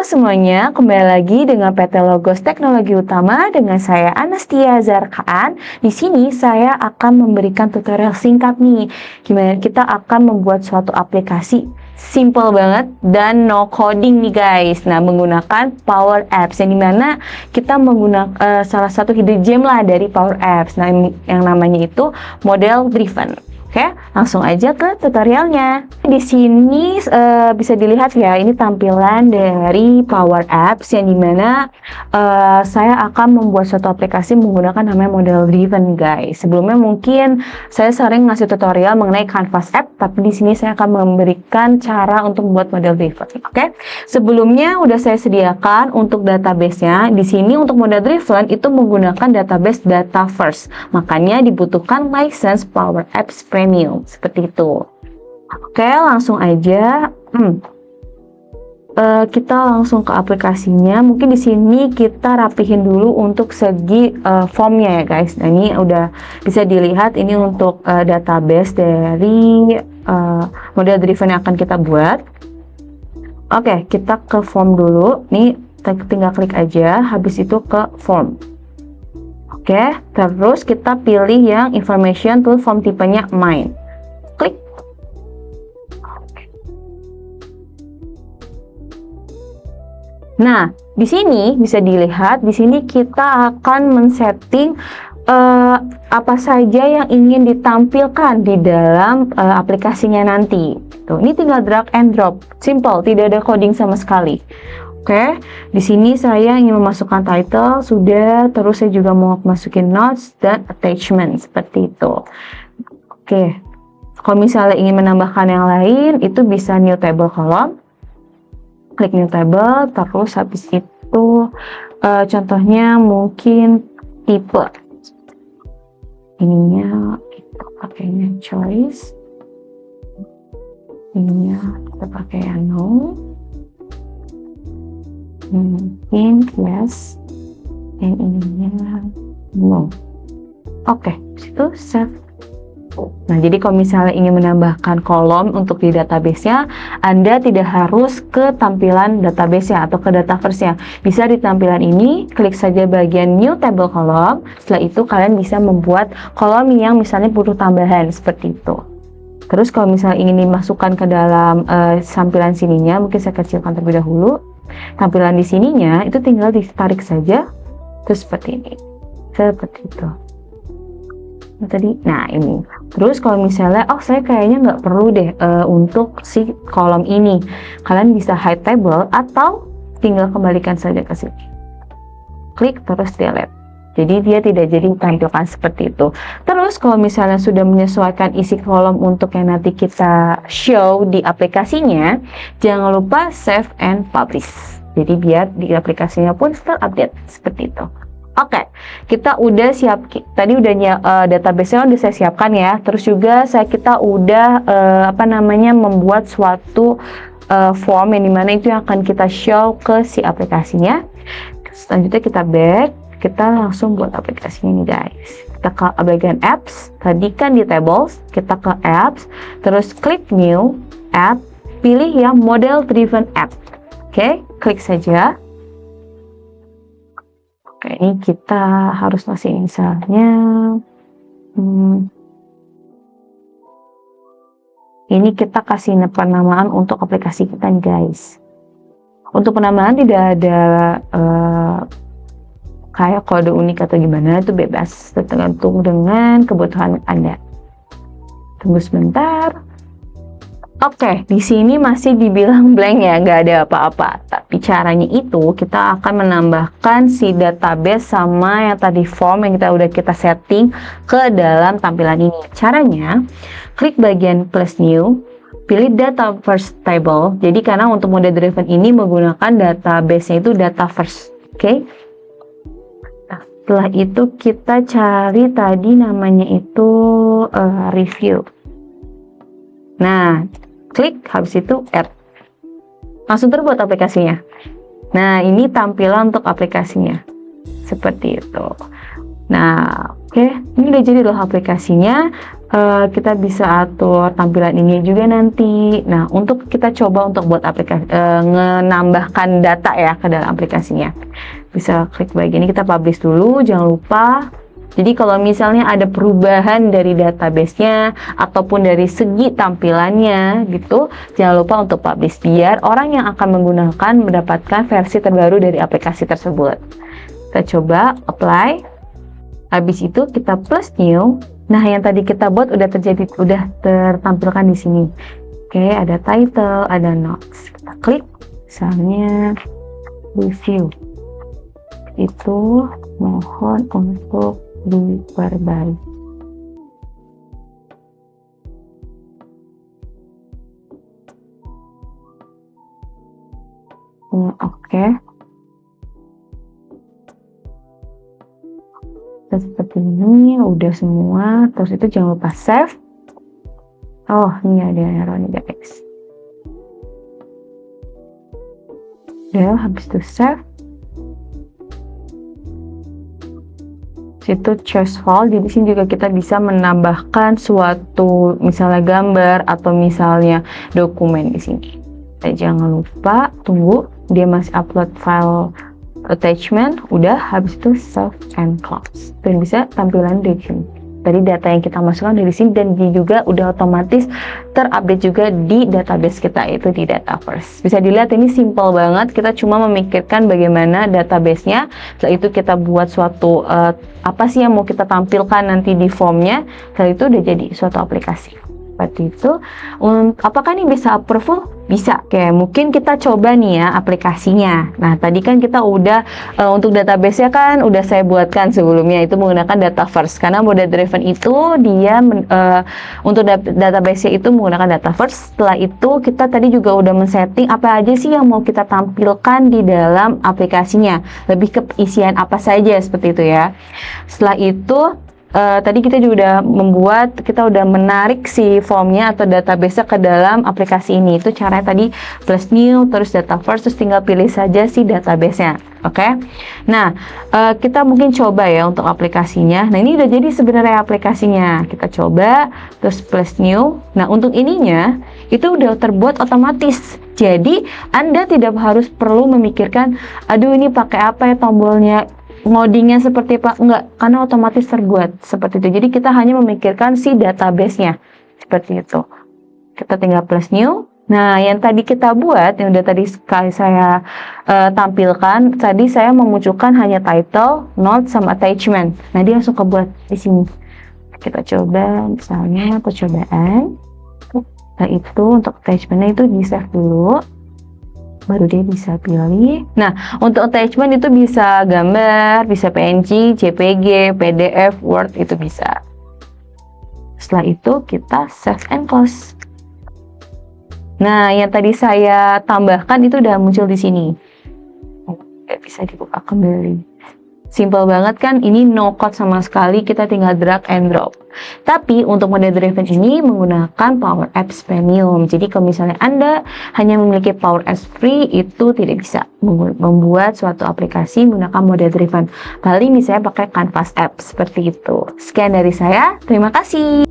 semuanya, kembali lagi dengan PT Logos Teknologi Utama dengan saya Anastia Zarkaan. Di sini saya akan memberikan tutorial singkat nih, gimana kita akan membuat suatu aplikasi. Simple banget dan no coding nih guys. Nah, menggunakan Power Apps yang dimana kita menggunakan salah satu hidden gem lah dari Power Apps. Nah, yang namanya itu model driven. Oke, langsung aja ke tutorialnya. Di sini bisa dilihat ya, ini tampilan dari Power Apps yang dimana saya akan membuat suatu aplikasi menggunakan namanya model driven guys. Sebelumnya mungkin saya sering ngasih tutorial mengenai Canvas App, tapi di sini saya akan memberikan cara untuk membuat model driven. Oke, sebelumnya udah saya sediakan untuk database-nya. Di sini untuk model driven itu menggunakan database Dataverse. Makanya dibutuhkan license Power Apps Premium seperti itu. Oke, langsung aja. Kita langsung ke aplikasinya. Mungkin di sini kita rapihin dulu untuk segi formnya ya guys. Nah, ini udah bisa dilihat ini untuk database dari model driven yang akan kita buat. Oke, kita ke form dulu. Nih tinggal klik aja. Habis itu ke form. Oke, terus kita pilih yang information to form tipenya mine. Klik. Nah, di sini bisa dilihat, di sini kita akan men-setting apa saja yang ingin ditampilkan di dalam aplikasinya nanti. Tuh, ini tinggal drag and drop, simple, tidak ada coding sama sekali. Oke, di sini saya ingin memasukkan title, sudah, terus saya juga mau masukin notes dan attachment seperti itu. Oke, kalau misalnya ingin menambahkan yang lain, itu bisa new table column. Klik new table, terus habis itu contohnya mungkin tipe ininya kita pakainya choice, ininya kita pakai yang no, mungkin yes, dan ininya no. Oke, situ save. Nah, jadi kalau misalnya ingin menambahkan kolom untuk di database-nya, Anda tidak harus ke tampilan database-nya atau ke Dataverse-nya. Bisa di tampilan ini, klik saja bagian New Table Column. Setelah itu, kalian bisa membuat kolom yang misalnya butuh tambahan, seperti itu. Terus kalau misalnya ingin dimasukkan ke dalam tampilan sininya, mungkin saya kecilkan terlebih dahulu. Tampilan di sininya, itu tinggal ditarik saja, terus seperti ini. Seperti itu. Nah ini, terus kalau misalnya saya kayaknya nggak perlu deh untuk si kolom ini, kalian bisa hide table atau tinggal kembalikan saja ke sini, klik terus delete, jadi dia tidak jadi tampilkan seperti itu. Terus kalau misalnya sudah menyesuaikan isi kolom untuk yang nanti kita show di aplikasinya, jangan lupa save and publish, jadi biar di aplikasinya pun terupdate seperti itu. Oke, kita udah siap. Tadi udah database-nya udah saya siapkan ya. Terus juga kita udah membuat suatu form yang dimana itu yang akan kita show ke si aplikasinya. Selanjutnya kita back, kita langsung buat aplikasinya nih guys. Kita ke bagian apps. Tadi kan di tables, kita ke apps, terus klik new app, pilih yang model driven app. Oke, klik saja. Oke, ini kita harus ngasih misalnya ini kita kasih penamaan untuk aplikasi kita nih guys. Untuk penamaan tidak ada kayak kode unik atau gimana, itu bebas, tergantung dengan kebutuhan Anda. Tunggu sebentar. Oke, di sini masih dibilang blank ya, nggak ada apa-apa. Tapi caranya itu kita akan menambahkan si database sama yang tadi form yang kita setting ke dalam tampilan ini. Caranya, klik bagian plus new, pilih Dataverse table. Jadi karena untuk model driven ini menggunakan database-nya itu Dataverse. Oke. Nah, setelah itu kita cari tadi namanya itu review. Nah, klik, habis itu add, langsung terbuat aplikasinya. Nah, ini tampilan untuk aplikasinya seperti itu. Nah, Oke, ini udah jadi loh aplikasinya. Kita bisa atur tampilan ini juga nanti. Nah, untuk kita coba untuk buat aplikasi, menambahkan data ya ke dalam aplikasinya. Bisa klik bagian ini, kita publish dulu, jangan lupa. Jadi kalau misalnya ada perubahan dari database-nya ataupun dari segi tampilannya gitu, jangan lupa untuk publish biar orang yang akan menggunakan mendapatkan versi terbaru dari aplikasi tersebut. Kita coba apply. Habis itu kita plus new. Nah, yang tadi kita buat udah tertampilkan di sini. Oke, ada title, ada notes. Kita klik, misalnya review. Itu mohon untuk diperbaiki. Oke. Dan seperti ini udah semua. Terus itu jangan lupa save. Oh, ini ada error nih guys. Udah, habis itu save. Itu choose file. Jadi di sini juga kita bisa menambahkan suatu misalnya gambar atau misalnya dokumen di sini. Dan jangan lupa tunggu dia masih upload file attachment. Udah, habis itu save and close. Dan bisa tampilan di sini. Tadi data yang kita masukkan dari sini dan dia juga udah otomatis terupdate juga di database kita, itu di Dataverse. Bisa dilihat ini simple banget, kita cuma memikirkan bagaimana database-nya. Setelah itu kita buat suatu apa sih yang mau kita tampilkan nanti di formnya. Setelah itu udah jadi suatu aplikasi. Seperti itu. Apakah ini bisa approve? Bisa. Kayak mungkin kita coba nih ya aplikasinya. Nah, tadi kan kita udah untuk database-nya kan udah saya buatkan sebelumnya, itu menggunakan Dataverse. Karena model driven itu dia untuk database-nya itu menggunakan Dataverse. Setelah itu kita tadi juga udah men-setting apa aja sih yang mau kita tampilkan di dalam aplikasinya. Lebih ke isian apa saja seperti itu ya. Setelah itu tadi kita juga udah menarik si formnya atau database ke dalam aplikasi ini. Itu caranya tadi plus new, terus Dataverse, terus tinggal pilih saja si database-nya. Oke. Nah, kita mungkin coba ya untuk aplikasinya. Nah, ini udah jadi sebenarnya aplikasinya. Kita coba, terus plus new. Nah, untuk ininya itu udah terbuat otomatis. Jadi, Anda tidak harus perlu memikirkan, aduh ini pakai apa ya tombolnya, ngodingnya seperti apa, enggak, karena otomatis terbuat seperti itu. Jadi kita hanya memikirkan si database-nya seperti itu. Kita tinggal plus new. Nah, yang tadi kita buat, yang udah tadi sekali saya tampilkan, tadi saya memunculkan hanya title, note, sama attachment. Nah, dia langsung kebuat di sini. Kita coba misalnya percobaan. Nah, itu untuk attachment-nya itu di save dulu, baru dia bisa pilih. Nah, untuk attachment itu bisa gambar, bisa PNG, JPG, PDF, Word, itu bisa. Setelah itu kita save and close. Nah, yang tadi saya tambahkan itu udah muncul di sini. Bisa dibuka kembali. Simple banget kan, ini no code sama sekali, kita tinggal drag and drop. Tapi untuk model driven ini menggunakan Power Apps Premium. Jadi kalau misalnya Anda hanya memiliki Power Apps Free, itu tidak bisa membuat suatu aplikasi menggunakan model driven. Paling misalnya pakai Canvas Apps seperti itu. Sekian dari saya, terima kasih.